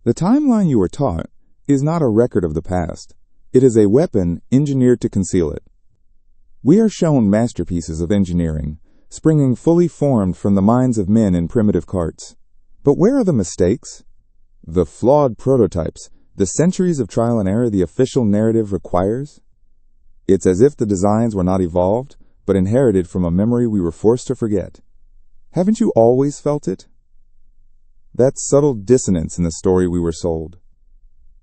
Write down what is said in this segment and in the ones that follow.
The timeline you were taught is not a record of the past. It is a weapon engineered to conceal it. We are shown masterpieces of engineering, springing fully formed from the minds of men in primitive carts. But where are the mistakes? The flawed prototypes, the centuries of trial and error the official narrative requires? It's as if the designs were not evolved, but inherited from a memory we were forced to forget. Haven't you always felt it? That subtle dissonance in the story we were sold.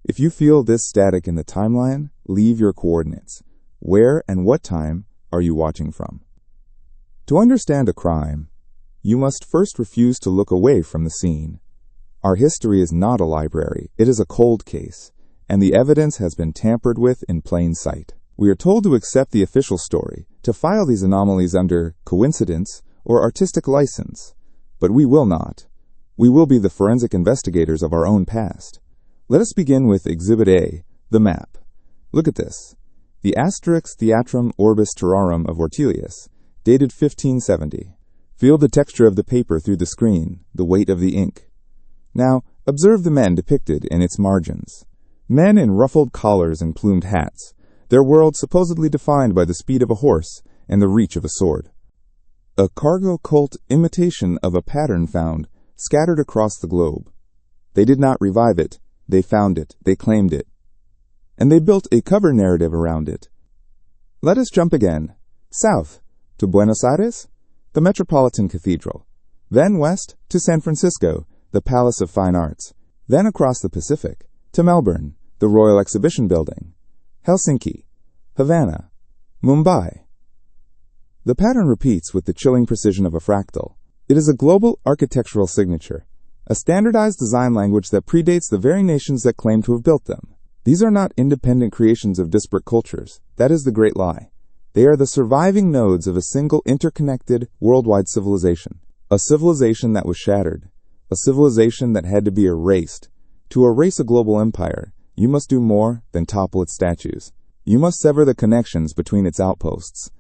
If you feel this static in the timeline, leave your coordinates. Where and what time are you watching from? To understand a crime, you must first refuse to look away from the scene. Our history is not a library, it is a cold case, and the evidence has been tampered with in plain sight. We are told to accept the official story, to file these anomalies under coincidence or artistic license, but we will not. We will be the forensic investigators of our own past. Let us begin with Exhibit A, the map. Look at this. The Asterix Theatrum Orbis Terrarum of Ortelius, dated 1570. Feel the texture of the paper through the screen, the weight of the ink. Now, observe the men depicted in its margins. Men in ruffled collars and plumed hats, their world supposedly defined by the speed of a horse and the reach of a sword. A cargo cult imitation of a pattern found scattered across the globe. They did not revive it, they found it, they claimed it. And they built a cover narrative around it. Let us jump again. South, to Buenos Aires, the Metropolitan Cathedral. Then west, to San Francisco, the Palace of Fine Arts. Then across the Pacific, to Melbourne, the Royal Exhibition Building. Helsinki, Havana, Mumbai. The pattern repeats with the chilling precision of a fractal. It is a global architectural signature, a standardized design language that predates the very nations that claim to have built them. These are not independent creations of disparate cultures. That is the great lie. They are the surviving nodes of a single interconnected worldwide civilization. A civilization that was shattered. A civilization that had to be erased. To erase a global empire, you must do more than topple its statues. You must sever the connections between its outposts.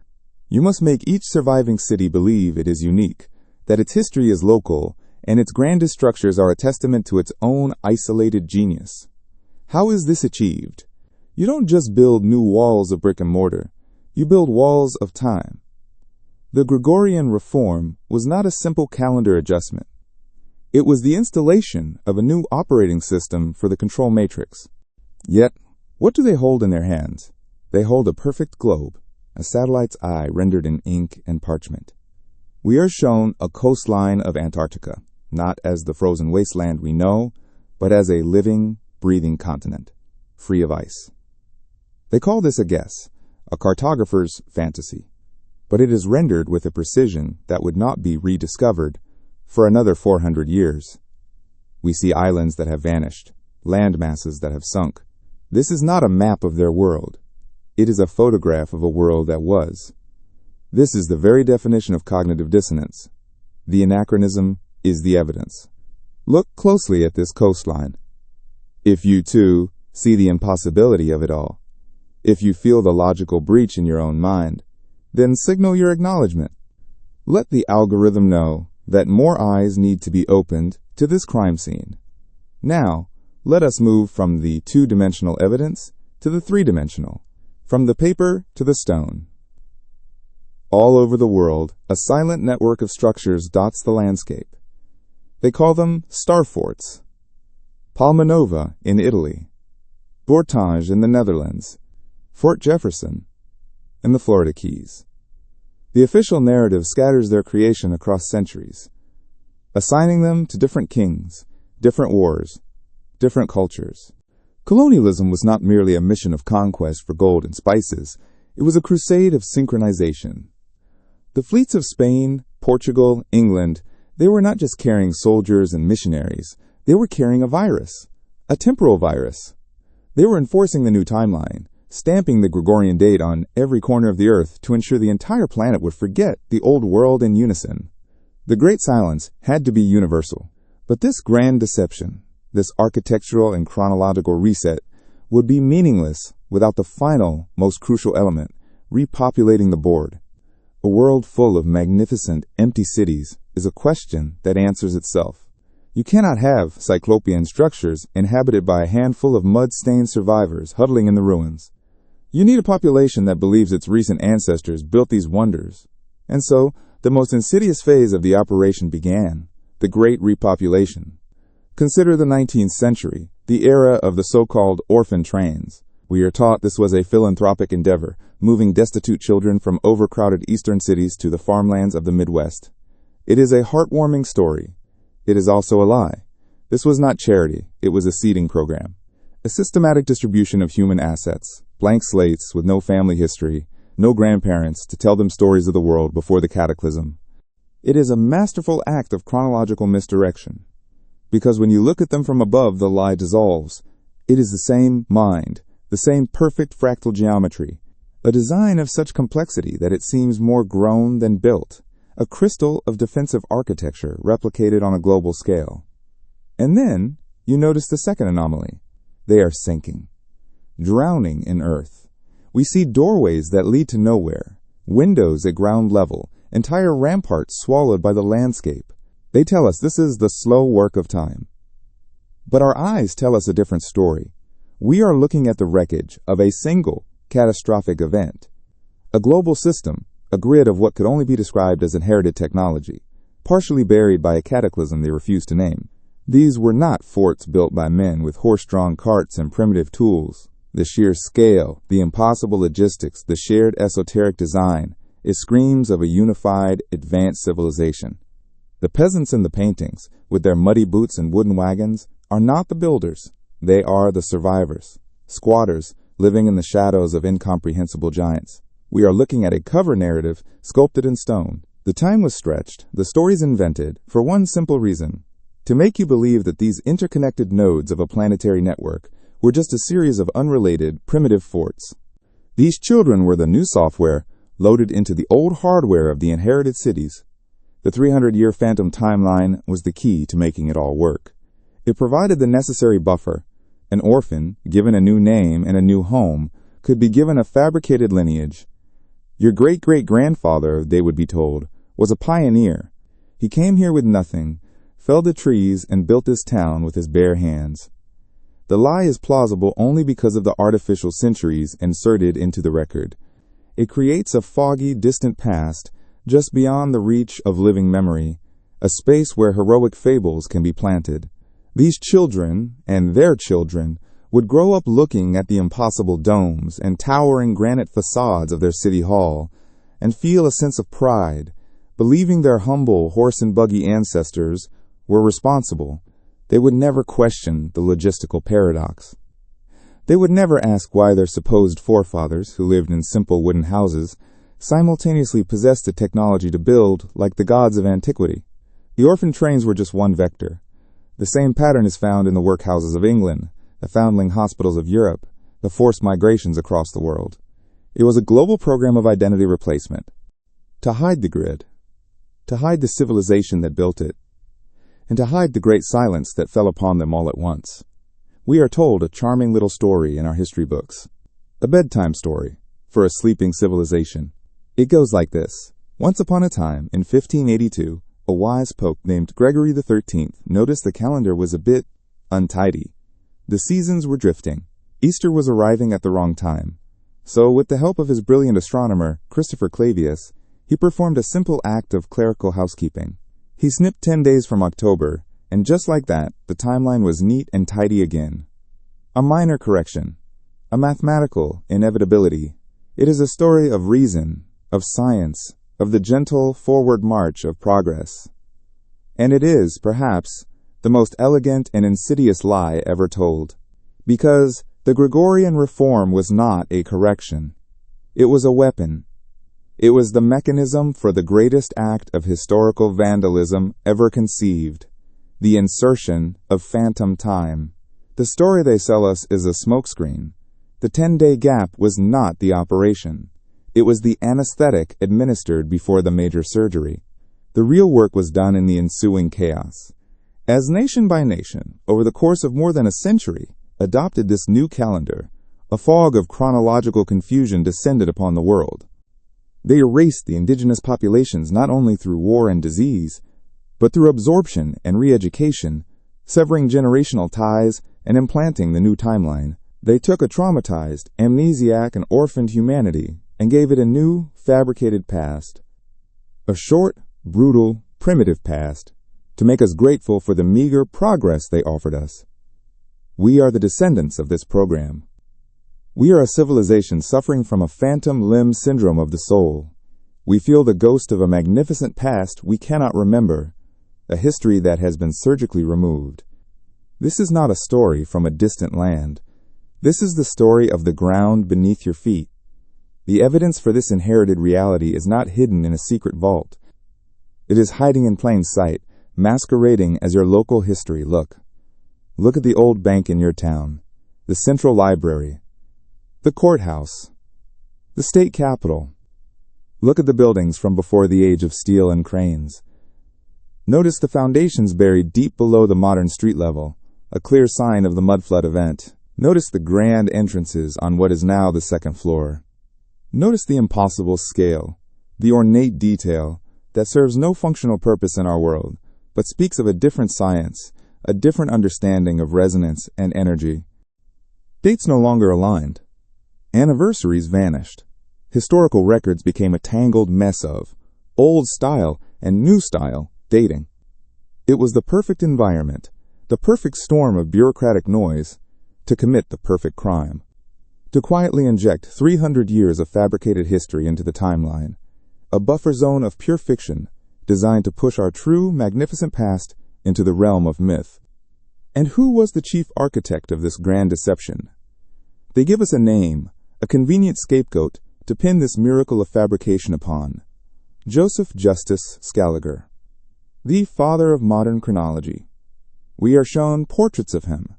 You must make each surviving city believe it is unique, that its history is local, and its grandest structures are a testament to its own isolated genius. How is this achieved? You don't just build new walls of brick and mortar. You build walls of time. The Gregorian reform was not a simple calendar adjustment. It was the installation of a new operating system for the control matrix. Yet, what do they hold in their hands? They hold a perfect globe, a satellite's eye rendered in ink and parchment. We are shown a coastline of Antarctica, not as the frozen wasteland we know, but as a living, breathing continent, free of ice. They call this a guess, a cartographer's fantasy, but it is rendered with a precision that would not be rediscovered for another 400 years. We see islands that have vanished, land masses that have sunk. This is not a map of their world. It is a photograph of a world that was. This is the very definition of cognitive dissonance. The anachronism is the evidence. Look closely at this coastline. If you, too, see the impossibility of it all, if you feel the logical breach in your own mind, then signal your acknowledgement. Let the algorithm know that more eyes need to be opened to this crime scene. Now, let us move from the two-dimensional evidence to the three-dimensional, from the paper to the stone. All over the world, a silent network of structures dots the landscape. They call them star forts. Palmanova in Italy, Bourtange in the Netherlands, Fort Jefferson, and the Florida Keys. The official narrative scatters their creation across centuries, assigning them to different kings, different wars, different cultures. Colonialism was not merely a mission of conquest for gold and spices, it was a crusade of synchronization. The fleets of Spain, Portugal, England, they were not just carrying soldiers and missionaries, they were carrying a virus, a temporal virus. They were enforcing the new timeline, stamping the Gregorian date on every corner of the earth to ensure the entire planet would forget the old world in unison. The Great Silence had to be universal, but this grand deception, this architectural and chronological reset, would be meaningless without the final, most crucial element, repopulating the board. A world full of magnificent, empty cities is a question that answers itself. You cannot have cyclopean structures inhabited by a handful of mud-stained survivors huddling in the ruins. You need a population that believes its recent ancestors built these wonders. And so, the most insidious phase of the operation began, the Great Repopulation. Consider the 19th century, the era of the so-called orphan trains. We are taught this was a philanthropic endeavor, moving destitute children from overcrowded eastern cities to the farmlands of the Midwest. It is a heartwarming story. It is also a lie. This was not charity, it was a seeding program. A systematic distribution of human assets, blank slates with no family history, no grandparents to tell them stories of the world before the cataclysm. It is a masterful act of chronological misdirection. Because when you look at them from above, the lie dissolves. It is the same mind, the same perfect fractal geometry, a design of such complexity that it seems more grown than built. A crystal of defensive architecture replicated on a global scale. And then you notice the second anomaly. They are sinking, drowning in earth. We see doorways that lead to nowhere, windows at ground level, entire ramparts swallowed by the landscape. They tell us this is the slow work of time. But our eyes tell us a different story. We are looking at the wreckage of a single catastrophic event. A global system, a grid of what could only be described as inherited technology, partially buried by a cataclysm they refused to name. These were not forts built by men with horse-drawn carts and primitive tools. The sheer scale, the impossible logistics, the shared esoteric design, it screams of a unified, advanced civilization. The peasants in the paintings, with their muddy boots and wooden wagons, are not the builders. They are the survivors, squatters living in the shadows of incomprehensible giants. We are looking at a cover narrative sculpted in stone. The time was stretched, the stories invented, for one simple reason: to make you believe that these interconnected nodes of a planetary network were just a series of unrelated, primitive forts. These children were the new software loaded into the old hardware of the inherited cities. The 300-year phantom timeline was the key to making it all work. It provided the necessary buffer. An orphan, given a new name and a new home, could be given a fabricated lineage. Your great-great-grandfather, they would be told, was a pioneer. He came here with nothing, felled the trees, and built this town with his bare hands. The lie is plausible only because of the artificial centuries inserted into the record. It creates a foggy, distant past, just beyond the reach of living memory, a space where heroic fables can be planted. These children, and their children, would grow up looking at the impossible domes and towering granite facades of their city hall, and feel a sense of pride, believing their humble horse and buggy ancestors were responsible. They would never question the logistical paradox. They would never ask why their supposed forefathers, who lived in simple wooden houses, simultaneously possessed the technology to build like the gods of antiquity. The orphan trains were just one vector. The same pattern is found in the workhouses of England, the foundling hospitals of Europe, the forced migrations across the world. It was a global program of identity replacement. To hide the grid, to hide the civilization that built it, and to hide the great silence that fell upon them all at once. We are told a charming little story in our history books. A bedtime story for a sleeping civilization. It goes like this. Once upon a time, in 1582, a wise pope named Gregory XIII noticed the calendar was a bit untidy. The seasons were drifting. Easter was arriving at the wrong time. So, with the help of his brilliant astronomer, Christopher Clavius, he performed a simple act of clerical housekeeping. He snipped 10 days from October, and just like that, the timeline was neat and tidy again. A minor correction. A mathematical inevitability. It is a story of reason, of science, of the gentle forward march of progress. And it is, perhaps, the most elegant and insidious lie ever told. Because the Gregorian reform was not a correction. It was a weapon. It was the mechanism for the greatest act of historical vandalism ever conceived, the insertion of phantom time. The story they sell us is a smokescreen. The 10-day gap was not the operation. It was the anesthetic administered before the major surgery. The real work was done in the ensuing chaos. As nation by nation, over the course of more than a century, adopted this new calendar, a fog of chronological confusion descended upon the world. They erased the indigenous populations not only through war and disease, but through absorption and re-education, severing generational ties and implanting the new timeline, they took a traumatized, amnesiac, and orphaned humanity and gave it a new, fabricated past. A short, brutal, primitive past, to make us grateful for the meager progress they offered us. We are the descendants of this program. We are a civilization suffering from a phantom limb syndrome of the soul. We feel the ghost of a magnificent past we cannot remember, a history that has been surgically removed. This is not a story from a distant land. This is the story of the ground beneath your feet. The evidence for this inherited reality is not hidden in a secret vault. It is hiding in plain sight, masquerading as your local history. Look at the old bank in your town, the central library, the courthouse, the state capitol. Look at the buildings from before the age of steel and cranes. Notice the foundations buried deep below the modern street level, a clear sign of the mudflood event. Notice the grand entrances on what is now the second floor. Notice the impossible scale, the ornate detail that serves no functional purpose in our world, but speaks of a different science, a different understanding of resonance and energy. Dates no longer aligned. Anniversaries vanished. Historical records became a tangled mess of old style and new style dating. It was the perfect environment, the perfect storm of bureaucratic noise, to commit the perfect crime. To quietly inject 300 years of fabricated history into the timeline, a buffer zone of pure fiction designed to push our true, magnificent past into the realm of myth. And who was the chief architect of this grand deception? They give us a name, a convenient scapegoat to pin this miracle of fabrication upon: Joseph Justus Scaliger, the father of modern chronology. We are shown portraits of him,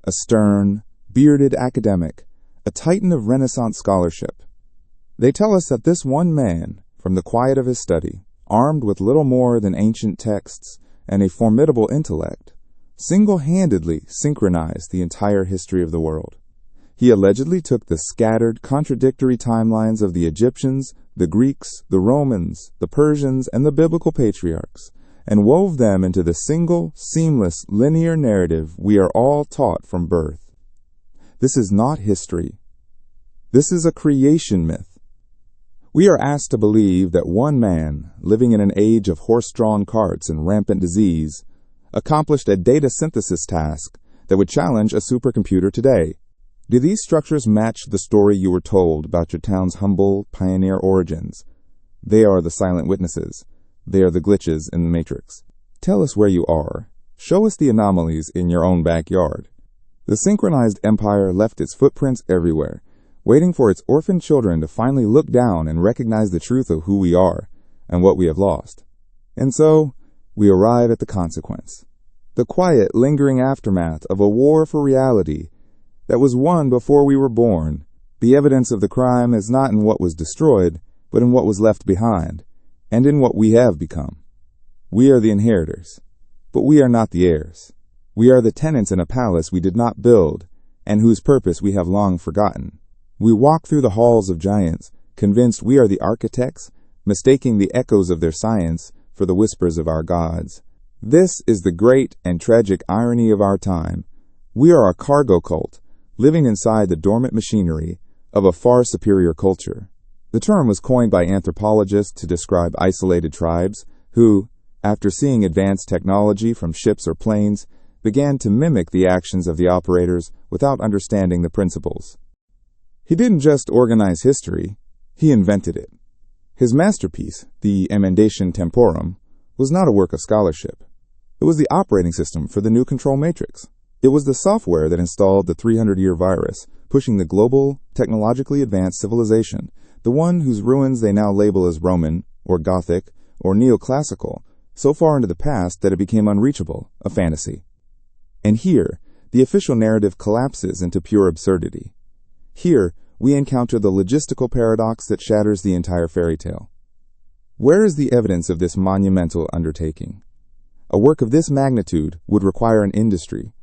a stern, bearded academic, a titan of Renaissance scholarship. They tell us that this one man, from the quiet of his study, armed with little more than ancient texts and a formidable intellect, single-handedly synchronized the entire history of the world. He allegedly took the scattered, contradictory timelines of the Egyptians, the Greeks, the Romans, the Persians, and the biblical patriarchs, and wove them into the single, seamless, linear narrative we are all taught from birth. This is not history. This is a creation myth. We are asked to believe that one man, living in an age of horse-drawn carts and rampant disease, accomplished a data synthesis task that would challenge a supercomputer today. Do these structures match the story you were told about your town's humble pioneer origins? They are the silent witnesses. They are the glitches in the matrix. Tell us where you are. Show us the anomalies in your own backyard. The synchronized empire left its footprints everywhere, waiting for its orphaned children to finally look down and recognize the truth of who we are and what we have lost. And so, we arrive at the consequence, the quiet, lingering aftermath of a war for reality that was won before we were born. The evidence of the crime is not in what was destroyed, but in what was left behind, and in what we have become. We are the inheritors, but we are not the heirs. We are the tenants in a palace we did not build, and whose purpose we have long forgotten. We walk through the halls of giants, convinced we are the architects, mistaking the echoes of their science for the whispers of our gods. This is the great and tragic irony of our time. We are a cargo cult, living inside the dormant machinery of a far superior culture. The term was coined by anthropologists to describe isolated tribes who, after seeing advanced technology from ships or planes, began to mimic the actions of the operators without understanding the principles. He didn't just organize history, he invented it. His masterpiece, the Emendation Temporum, was not a work of scholarship. It was the operating system for the new control matrix. It was the software that installed the 300-year virus, pushing the global, technologically advanced civilization, the one whose ruins they now label as Roman, or Gothic, or Neoclassical, so far into the past that it became unreachable, a fantasy. And here, the official narrative collapses into pure absurdity. Here, we encounter the logistical paradox that shatters the entire fairy tale. Where is the evidence of this monumental undertaking? A work of this magnitude would require an industry,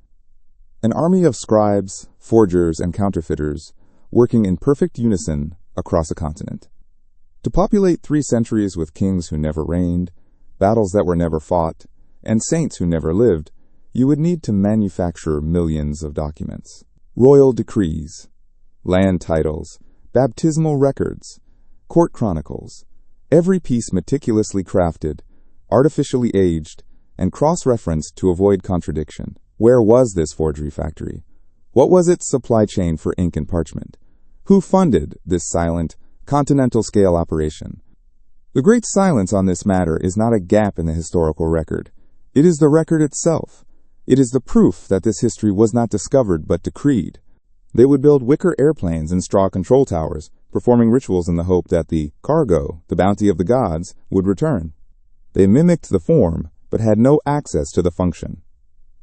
an army of scribes, forgers, and counterfeiters working in perfect unison across a continent. To populate 3 centuries with kings who never reigned, battles that were never fought, and saints who never lived, you would need to manufacture millions of documents. Royal decrees, land titles, baptismal records, court chronicles, every piece meticulously crafted, artificially aged, and cross-referenced to avoid contradiction. Where was this forgery factory? What was its supply chain for ink and parchment? Who funded this silent, continental-scale operation? The great silence on this matter is not a gap in the historical record. It is the record itself. It is the proof that this history was not discovered but decreed. They would build wicker airplanes and straw control towers, performing rituals in the hope that the cargo, the bounty of the gods, would return. They mimicked the form, but had no access to the function.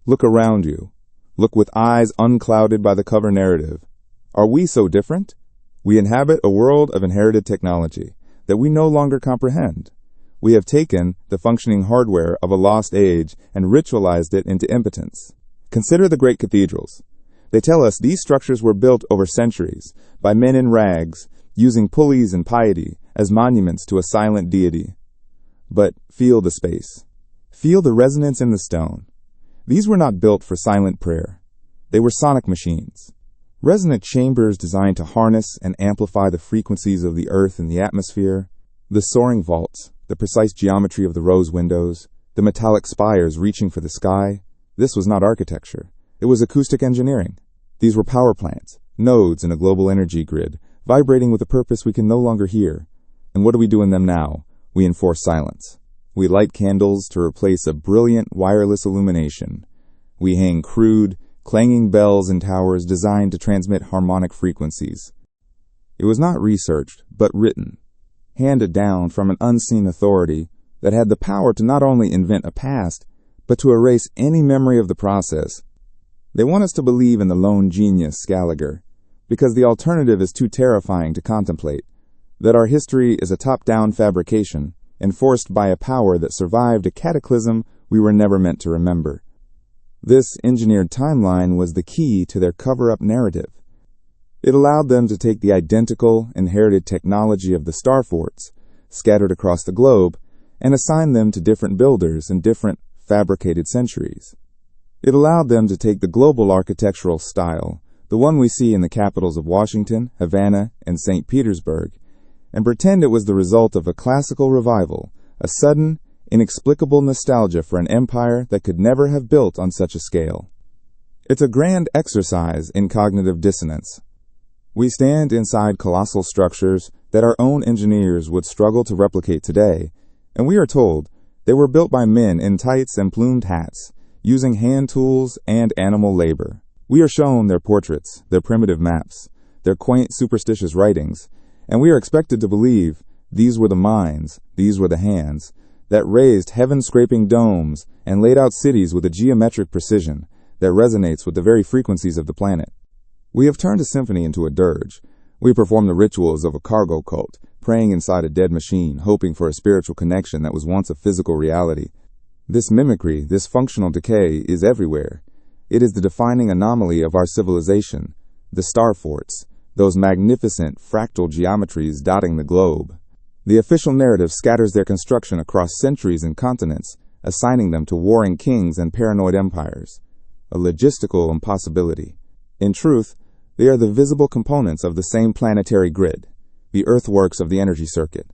Look around you. Look with eyes unclouded by the cover narrative. Are we so different? We inhabit a world of inherited technology that we no longer comprehend. We have taken the functioning hardware of a lost age and ritualized it into impotence. Consider the great cathedrals. They tell us these structures were built over centuries by men in rags, using pulleys and piety as monuments to a silent deity. But feel the space. Feel the resonance in the stone. These were not built for silent prayer. They were sonic machines. Resonant chambers designed to harness and amplify the frequencies of the earth and the atmosphere. The soaring vaults, the precise geometry of the rose windows, the metallic spires reaching for the sky. This was not architecture. It was acoustic engineering. These were power plants, nodes in a global energy grid, vibrating with a purpose we can no longer hear. And what do we do in them now? We enforce silence. We light candles to replace a brilliant wireless illumination. We hang crude, clanging bells in towers designed to transmit harmonic frequencies. It was not researched, but written, handed down from an unseen authority that had the power to not only invent a past, but to erase any memory of the process. They want us to believe in the lone genius Scaliger, because the alternative is too terrifying to contemplate, that our history is a top-down fabrication, enforced by a power that survived a cataclysm we were never meant to remember. This engineered timeline was the key to their cover-up narrative. It allowed them to take the identical, inherited technology of the star forts, scattered across the globe, and assign them to different builders in different fabricated centuries. It allowed them to take the global architectural style, the one we see in the capitals of Washington, Havana, and St. Petersburg, and pretend it was the result of a classical revival, a sudden, inexplicable nostalgia for an empire that could never have built on such a scale. It's a grand exercise in cognitive dissonance. We stand inside colossal structures that our own engineers would struggle to replicate today, and we are told they were built by men in tights and plumed hats, using hand tools and animal labor. We are shown their portraits, their primitive maps, their quaint superstitious writings, and we are expected to believe these were the minds, these were the hands, that raised heaven-scraping domes and laid out cities with a geometric precision that resonates with the very frequencies of the planet. We have turned a symphony into a dirge. We perform the rituals of a cargo cult, praying inside a dead machine, hoping for a spiritual connection that was once a physical reality. This mimicry, this functional decay, is everywhere. It is the defining anomaly of our civilization, the star forts, those magnificent fractal geometries dotting the globe. The official narrative scatters their construction across centuries and continents, assigning them to warring kings and paranoid empires. A logistical impossibility. In truth, they are the visible components of the same planetary grid, the earthworks of the energy circuit.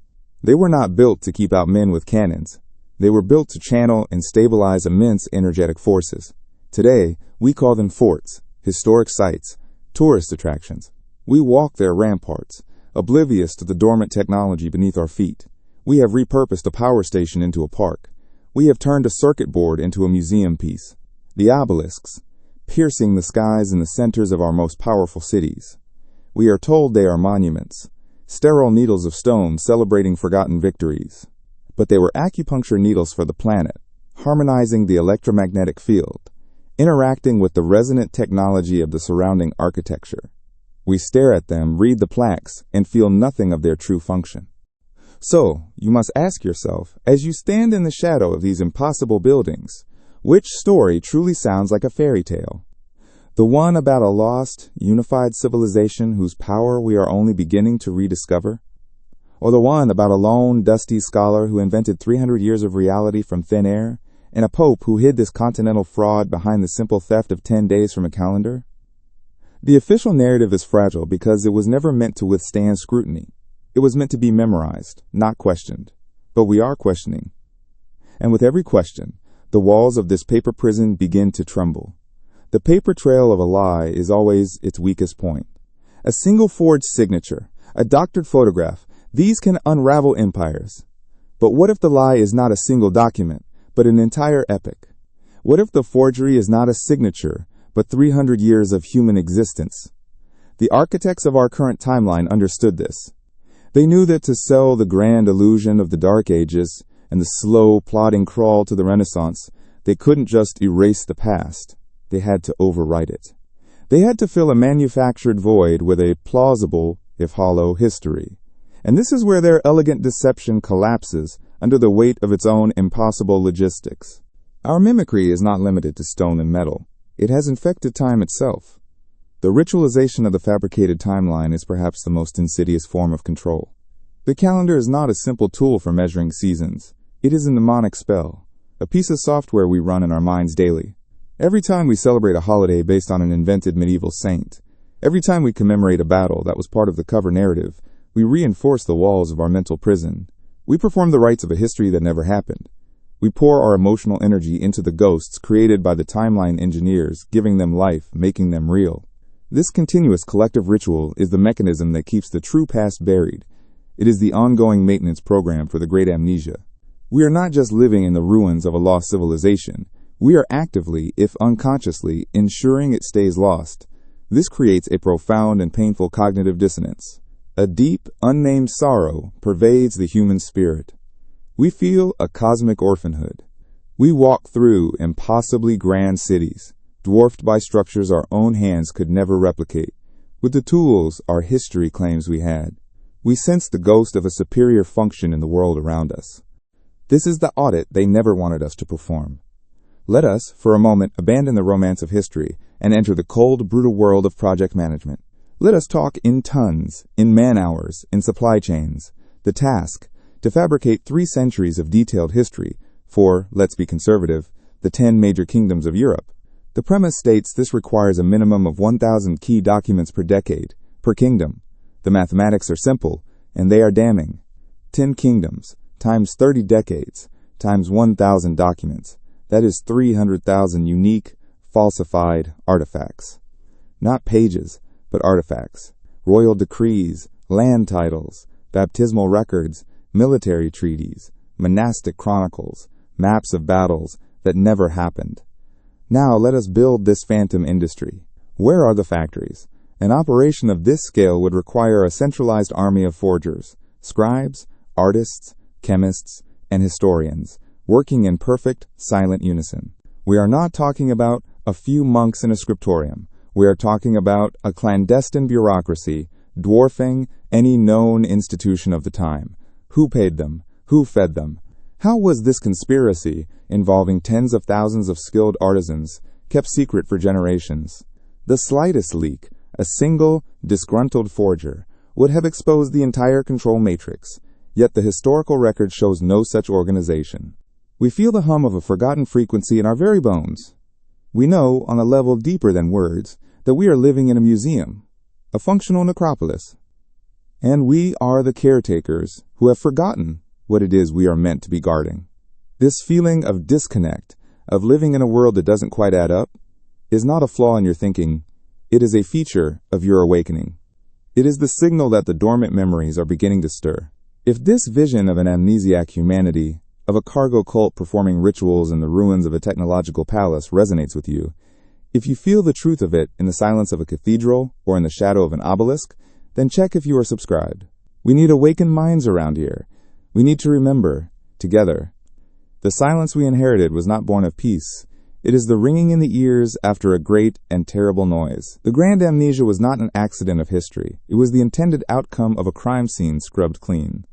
They were not built to keep out men with cannons. They were built to channel and stabilize immense energetic forces. Today, we call them forts, historic sites, tourist attractions. We walk their ramparts, oblivious to the dormant technology beneath our feet. We have repurposed a power station into a park. We have turned a circuit board into a museum piece. The obelisks, piercing the skies in the centers of our most powerful cities. We are told they are monuments, sterile needles of stone celebrating forgotten victories. But they were acupuncture needles for the planet, harmonizing the electromagnetic field, interacting with the resonant technology of the surrounding architecture. We stare at them, read the plaques, and feel nothing of their true function. So, you must ask yourself, as you stand in the shadow of these impossible buildings, which story truly sounds like a fairy tale? The one about a lost, unified civilization whose power we are only beginning to rediscover? Or the one about a lone, dusty scholar who invented 300 years of reality from thin air and a pope who hid this continental fraud behind the simple theft of 10 days from a calendar? The official narrative is fragile because it was never meant to withstand scrutiny. It was meant to be memorized, not questioned. But we are questioning. And with every question, the walls of this paper prison begin to tremble. The paper trail of a lie is always its weakest point. A single forged signature, a doctored photograph, these can unravel empires. But what if the lie is not a single document, but an entire epic? What if the forgery is not a signature, but 300 years of human existence? The architects of our current timeline understood this. They knew that to sell the grand illusion of the Dark Ages and the slow, plodding crawl to the Renaissance, they couldn't just erase the past. They had to overwrite it. They had to fill a manufactured void with a plausible, if hollow, history. And this is where their elegant deception collapses under the weight of its own impossible logistics. Our mimicry is not limited to stone and metal. It has infected time itself. The ritualization of the fabricated timeline is perhaps the most insidious form of control. The calendar is not a simple tool for measuring seasons. It is a mnemonic spell, a piece of software we run in our minds daily. Every time we celebrate a holiday based on an invented medieval saint, every time we commemorate a battle that was part of the cover narrative, we reinforce the walls of our mental prison. We perform the rites of a history that never happened. We pour our emotional energy into the ghosts created by the timeline engineers, giving them life, making them real. This continuous collective ritual is the mechanism that keeps the true past buried. It is the ongoing maintenance program for the great amnesia. We are not just living in the ruins of a lost civilization. We are actively, if unconsciously, ensuring it stays lost. This creates a profound and painful cognitive dissonance. A deep, unnamed sorrow pervades the human spirit. We feel a cosmic orphanhood. We walk through impossibly grand cities, dwarfed by structures our own hands could never replicate. With the tools our history claims we had, we sense the ghost of a superior function in the world around us. This is the audit they never wanted us to perform. Let us, for a moment, abandon the romance of history and enter the cold, brutal world of project management. Let us talk in tons, in man-hours, in supply chains. The task, to fabricate 3 centuries of detailed history for, let's be conservative, the 10 major kingdoms of Europe. The premise states this requires a minimum of 1,000 key documents per decade, per kingdom. The mathematics are simple, and they are damning. 10 kingdoms, times 30 decades, times 1,000 documents. That is 300,000 unique, falsified artifacts. Not pages, but artifacts. Royal decrees, land titles, baptismal records, military treaties, monastic chronicles, maps of battles that never happened. Now let us build this phantom industry. Where are the factories? An operation of this scale would require a centralized army of forgers, scribes, artists, chemists, and historians, working in perfect, silent unison. We are not talking about a few monks in a scriptorium. We are talking about a clandestine bureaucracy dwarfing any known institution of the time. Who paid them? Who fed them? How was this conspiracy, involving tens of thousands of skilled artisans, kept secret for generations? The slightest leak, a single, disgruntled forger, would have exposed the entire control matrix, yet the historical record shows no such organization. We feel the hum of a forgotten frequency in our very bones. We know, on a level deeper than words, that we are living in a museum, a functional necropolis. And we are the caretakers who have forgotten what it is we are meant to be guarding. This feeling of disconnect, of living in a world that doesn't quite add up, is not a flaw in your thinking. It is a feature of your awakening. It is the signal that the dormant memories are beginning to stir. If this vision of an amnesiac humanity, of a cargo cult performing rituals in the ruins of a technological palace resonates with you, if you feel the truth of it in the silence of a cathedral or in the shadow of an obelisk, then check if you are subscribed. We need awakened minds around here. We need to remember, together. The silence we inherited was not born of peace. It is the ringing in the ears after a great and terrible noise. The grand amnesia was not an accident of history. It was the intended outcome of a crime scene scrubbed clean.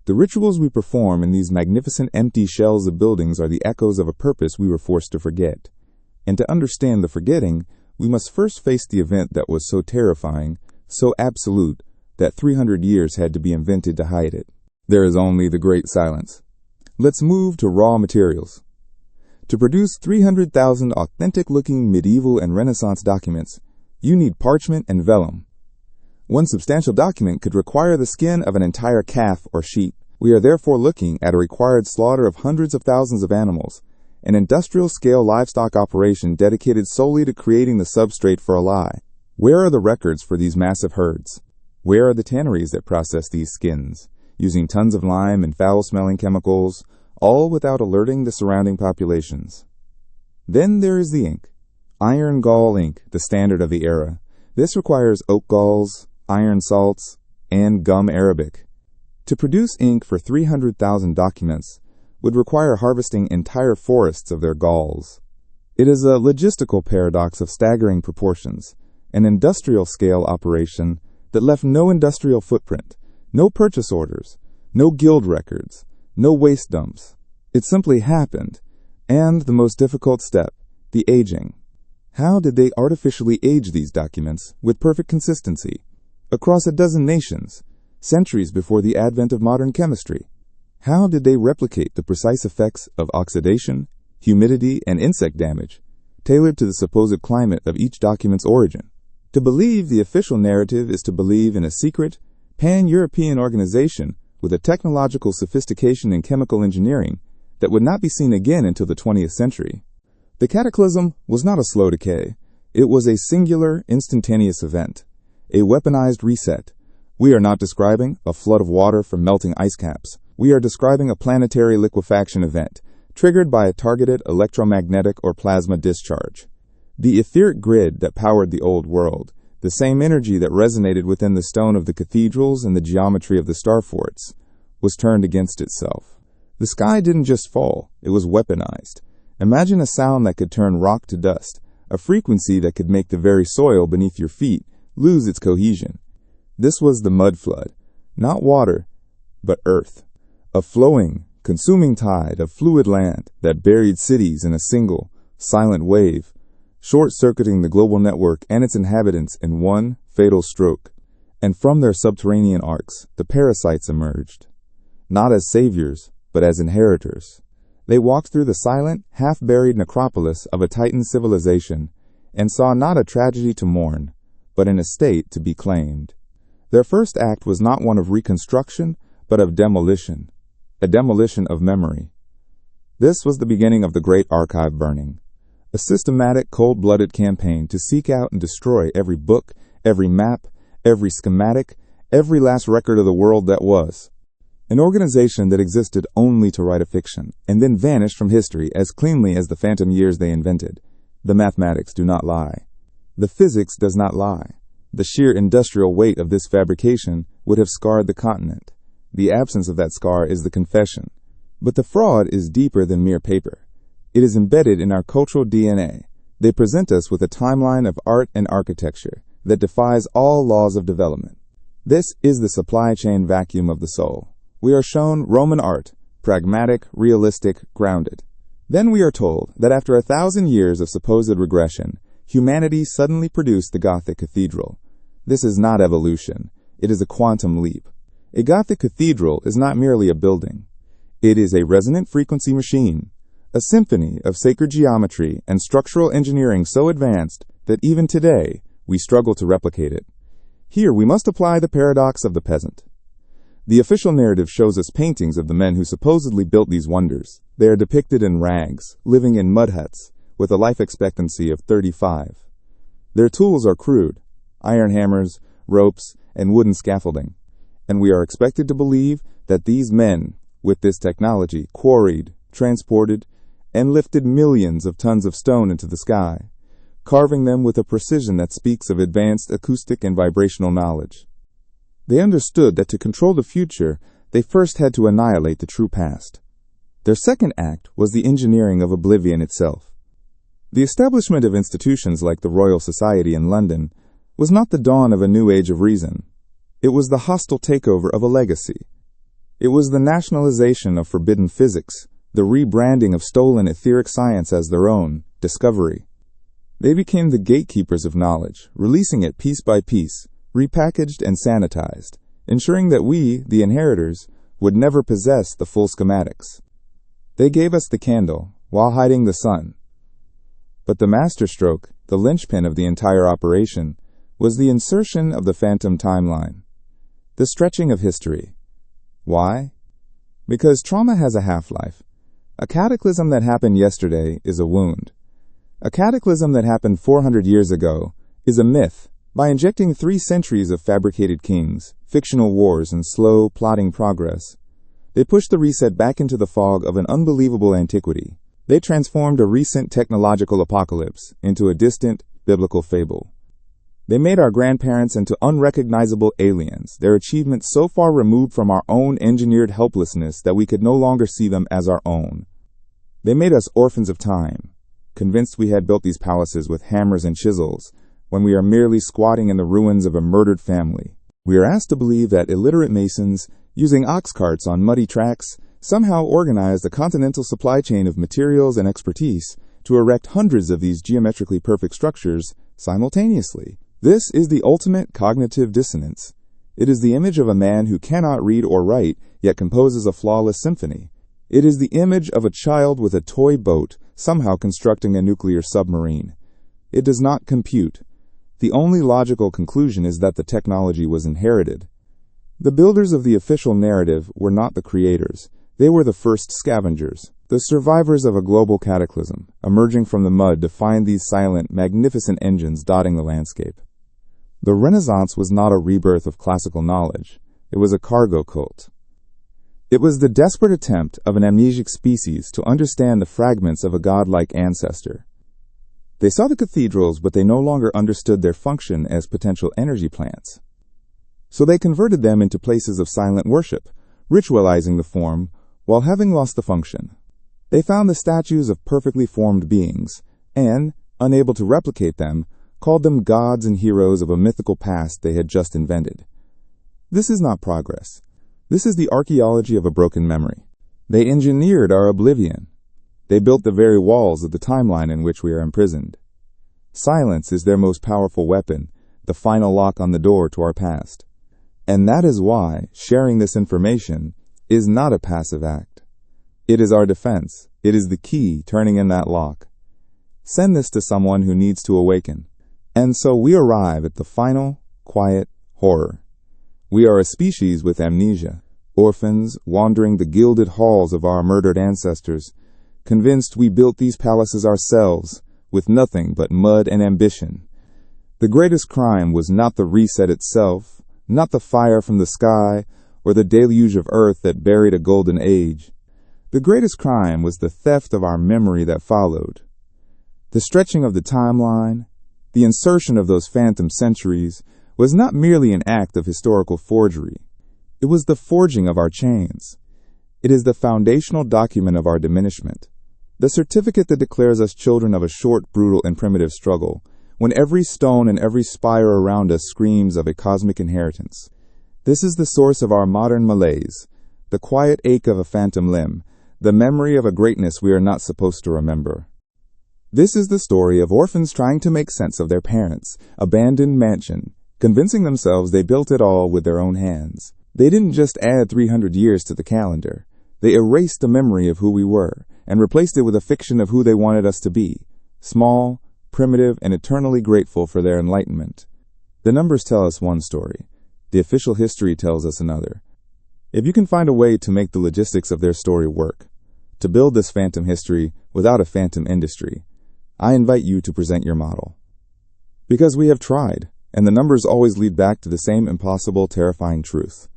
The rituals we perform in these magnificent empty shells of buildings are the echoes of a purpose we were forced to forget. And to understand the forgetting, we must first face the event that was so terrifying, so absolute, that 300 years had to be invented to hide it. There is only the great silence. Let's move to raw materials. To produce 300,000 authentic-looking medieval and Renaissance documents, you need parchment and vellum. One substantial document could require the skin of an entire calf or sheep. We are therefore looking at a required slaughter of hundreds of thousands of animals, an industrial-scale livestock operation dedicated solely to creating the substrate for a lie. Where are the records for these massive herds? Where are the tanneries that process these skins, using tons of lime and foul-smelling chemicals, all without alerting the surrounding populations? Then there is the ink. Iron gall ink, the standard of the era. This requires oak galls, iron salts, and gum arabic. To produce ink for 300,000 documents would require harvesting entire forests of their galls. It is a logistical paradox of staggering proportions, an industrial-scale operation that left no industrial footprint, no purchase orders, no guild records, no waste dumps. It simply happened. And the most difficult step, the aging. How did they artificially age these documents with perfect consistency across a dozen nations, centuries before the advent of modern chemistry? How did they replicate the precise effects of oxidation, humidity, and insect damage, tailored to the supposed climate of each document's origin? To believe the official narrative is to believe in a secret, pan-European organization with a technological sophistication in chemical engineering that would not be seen again until the 20th century. The cataclysm was not a slow decay. It was a singular, instantaneous event, a weaponized reset. We are not describing a flood of water from melting ice caps. We are describing a planetary liquefaction event, triggered by a targeted electromagnetic or plasma discharge. The etheric grid that powered the old world, the same energy that resonated within the stone of the cathedrals and the geometry of the star forts, was turned against itself. The sky didn't just fall, it was weaponized. Imagine a sound that could turn rock to dust, a frequency that could make the very soil beneath your feet lose its cohesion. This was the mud flood, not water, but earth. A flowing, consuming tide of fluid land that buried cities in a single, silent wave, short-circuiting the global network and its inhabitants in one fatal stroke. And from their subterranean arcs, the parasites emerged, not as saviors, but as inheritors. They walked through the silent, half-buried necropolis of a Titan civilization and saw not a tragedy to mourn, but an estate to be claimed. Their first act was not one of reconstruction, but of demolition, a demolition of memory. This was the beginning of the Great Archive burning, a systematic, cold-blooded campaign to seek out and destroy every book, every map, every schematic, every last record of the world that was. An organization that existed only to write a fiction, and then vanished from history as cleanly as the phantom years they invented. The mathematics do not lie. The physics does not lie. The sheer industrial weight of this fabrication would have scarred the continent. The absence of that scar is the confession. But the fraud is deeper than mere paper. It is embedded in our cultural DNA. They present us with a timeline of art and architecture that defies all laws of development. This is the supply chain vacuum of the soul. We are shown Roman art, pragmatic, realistic, grounded. Then we are told that after 1,000 years of supposed regression, humanity suddenly produced the Gothic cathedral. This is not evolution. It is a quantum leap. A Gothic cathedral is not merely a building. It is a resonant frequency machine, a symphony of sacred geometry and structural engineering so advanced that even today we struggle to replicate it. Here we must apply the paradox of the peasant. The official narrative shows us paintings of the men who supposedly built these wonders. They are depicted in rags, living in mud huts, with a life expectancy of 35. Their tools are crude, iron hammers, ropes, and wooden scaffolding. And we are expected to believe that these men, with this technology, quarried, transported, and lifted millions of tons of stone into the sky, carving them with a precision that speaks of advanced acoustic and vibrational knowledge. They understood that to control the future, they first had to annihilate the true past. Their second act was the engineering of oblivion itself. The establishment of institutions like the Royal Society in London was not the dawn of a new age of reason. It was the hostile takeover of a legacy. It was the nationalization of forbidden physics, the rebranding of stolen etheric science as their own discovery. They became the gatekeepers of knowledge, releasing it piece by piece, repackaged and sanitized, ensuring that we, the inheritors, would never possess the full schematics. They gave us the candle, while hiding the sun. But the masterstroke, the linchpin of the entire operation, was the insertion of the phantom timeline, the stretching of history. Why? Because trauma has a half-life. A cataclysm that happened yesterday is a wound. A cataclysm that happened 400 years ago is a myth. By injecting 3 centuries of fabricated kings, fictional wars, and slow, plodding progress, they pushed the reset back into the fog of an unbelievable antiquity. They transformed a recent technological apocalypse into a distant, biblical fable. They made our grandparents into unrecognizable aliens, their achievements so far removed from our own engineered helplessness that we could no longer see them as our own. They made us orphans of time, convinced we had built these palaces with hammers and chisels, when we are merely squatting in the ruins of a murdered family. We are asked to believe that illiterate masons, using ox carts on muddy tracks, somehow organized a continental supply chain of materials and expertise to erect hundreds of these geometrically perfect structures simultaneously. This is the ultimate cognitive dissonance. It is the image of a man who cannot read or write, yet composes a flawless symphony. It is the image of a child with a toy boat somehow constructing a nuclear submarine. It does not compute. The only logical conclusion is that the technology was inherited. The builders of the official narrative were not the creators. They were the first scavengers, the survivors of a global cataclysm, emerging from the mud to find these silent, magnificent engines dotting the landscape. The Renaissance was not a rebirth of classical knowledge. It was a cargo cult. It was the desperate attempt of an amnesic species to understand the fragments of a godlike ancestor. They saw the cathedrals, but they no longer understood their function as potential energy plants. So they converted them into places of silent worship, ritualizing the form while having lost the function. They found the statues of perfectly formed beings and, unable to replicate them, called them gods and heroes of a mythical past they had just invented. This is not progress. This is the archaeology of a broken memory. They engineered our oblivion. They built the very walls of the timeline in which we are imprisoned. Silence is their most powerful weapon, the final lock on the door to our past. And that is why sharing this information is not a passive act. It is our defense. It is the key turning in that lock. Send this to someone who needs to awaken. And so we arrive at the final, quiet horror. We are a species with amnesia, orphans wandering the gilded halls of our murdered ancestors, convinced we built these palaces ourselves with nothing but mud and ambition. The greatest crime was not the reset itself, not the fire from the sky, or the deluge of earth that buried a golden age. The greatest crime was the theft of our memory that followed. The stretching of the timeline, the insertion of those phantom centuries, was not merely an act of historical forgery. It was the forging of our chains. It is the foundational document of our diminishment, the certificate that declares us children of a short, brutal, and primitive struggle, when every stone and every spire around us screams of a cosmic inheritance. This is the source of our modern malaise, the quiet ache of a phantom limb, the memory of a greatness we are not supposed to remember. This is the story of orphans trying to make sense of their parents' abandoned mansion, convincing themselves they built it all with their own hands. They didn't just add 300 years to the calendar. They erased the memory of who we were and replaced it with a fiction of who they wanted us to be, small, primitive, and eternally grateful for their enlightenment. The numbers tell us one story. The official history tells us another. If you can find a way to make the logistics of their story work, to build this phantom history without a phantom industry, I invite you to present your model. Because we have tried, and the numbers always lead back to the same impossible, terrifying truth.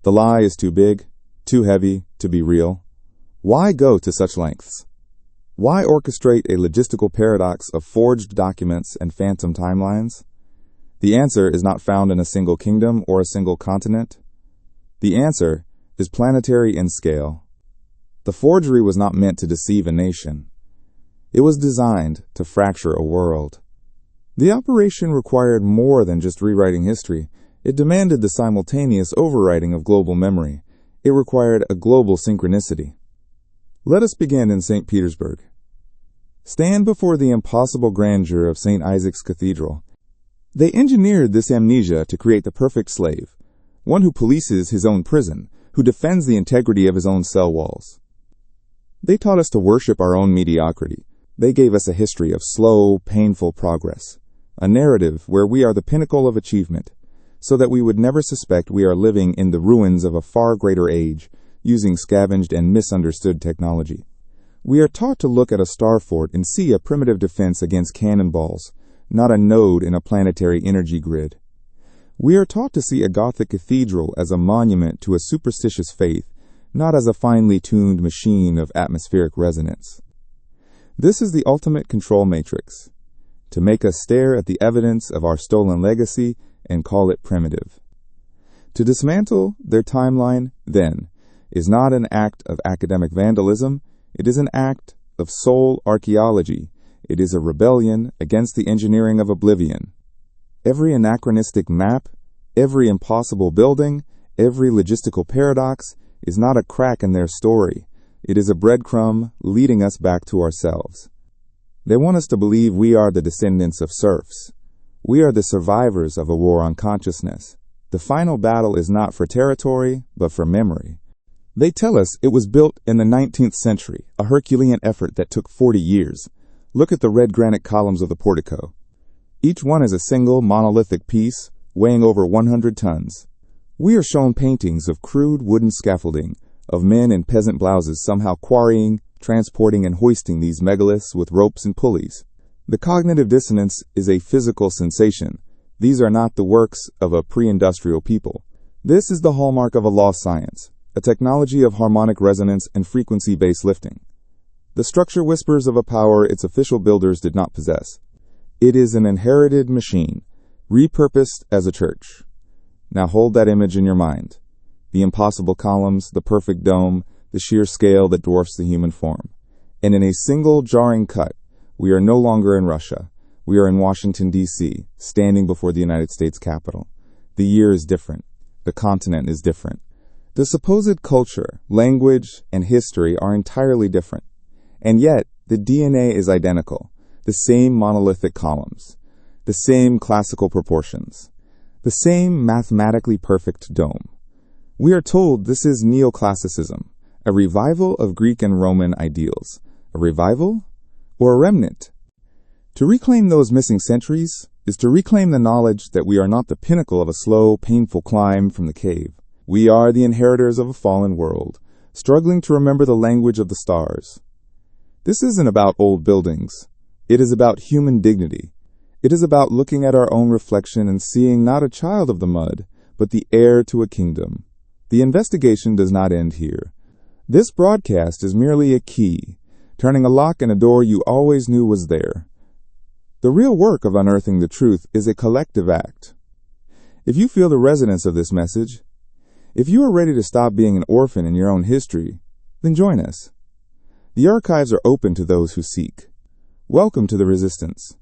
The lie is too big, too heavy to be real. Why go to such lengths? Why orchestrate a logistical paradox of forged documents and phantom timelines? The answer is not found in a single kingdom or a single continent. The answer is planetary in scale. The forgery was not meant to deceive a nation. It was designed to fracture a world. The operation required more than just rewriting history. It demanded the simultaneous overwriting of global memory. It required a global synchronicity. Let us begin in St. Petersburg. Stand before the impossible grandeur of St. Isaac's Cathedral. They engineered this amnesia to create the perfect slave, one who polices his own prison, who defends the integrity of his own cell walls. They taught us to worship our own mediocrity. They gave us a history of slow, painful progress, a narrative where we are the pinnacle of achievement, so that we would never suspect we are living in the ruins of a far greater age, using scavenged and misunderstood technology. We are taught to look at a star fort and see a primitive defense against cannonballs, not a node in a planetary energy grid. We are taught to see a Gothic cathedral as a monument to a superstitious faith, not as a finely tuned machine of atmospheric resonance. This is the ultimate control matrix, to make us stare at the evidence of our stolen legacy and call it primitive. To dismantle their timeline, then, is not an act of academic vandalism, it is an act of soul archaeology. It is a rebellion against the engineering of oblivion. Every anachronistic map, every impossible building, every logistical paradox is not a crack in their story. It is a breadcrumb leading us back to ourselves. They want us to believe we are the descendants of serfs. We are the survivors of a war on consciousness. The final battle is not for territory, but for memory. They tell us it was built in the 19th century, a Herculean effort that took 40 years. Look at the red granite columns of the portico. Each one is a single monolithic piece, weighing over 100 tons. We are shown paintings of crude wooden scaffolding, of men in peasant blouses somehow quarrying, transporting, and hoisting these megaliths with ropes and pulleys. The cognitive dissonance is a physical sensation. These are not the works of a pre-industrial people. This is the hallmark of a lost science, a technology of harmonic resonance and frequency-based lifting. The structure whispers of a power its official builders did not possess. It is an inherited machine, repurposed as a church. Now hold that image in your mind. The impossible columns, the perfect dome, the sheer scale that dwarfs the human form. And in a single jarring cut, we are no longer in Russia. We are in Washington, D.C., standing before the United States Capitol. The year is different. The continent is different. The supposed culture, language, and history are entirely different. And yet, the DNA is identical. The same monolithic columns. The same classical proportions. The same mathematically perfect dome. We are told this is neoclassicism, a revival of Greek and Roman ideals. A revival or a remnant? To reclaim those missing centuries is to reclaim the knowledge that we are not the pinnacle of a slow, painful climb from the cave. We are the inheritors of a fallen world, struggling to remember the language of the stars. This isn't about old buildings. It is about human dignity. It is about looking at our own reflection and seeing not a child of the mud, but the heir to a kingdom. The investigation does not end here. This broadcast is merely a key, turning a lock in a door you always knew was there. The real work of unearthing the truth is a collective act. If you feel the resonance of this message, if you are ready to stop being an orphan in your own history, then join us. The archives are open to those who seek. Welcome to the resistance.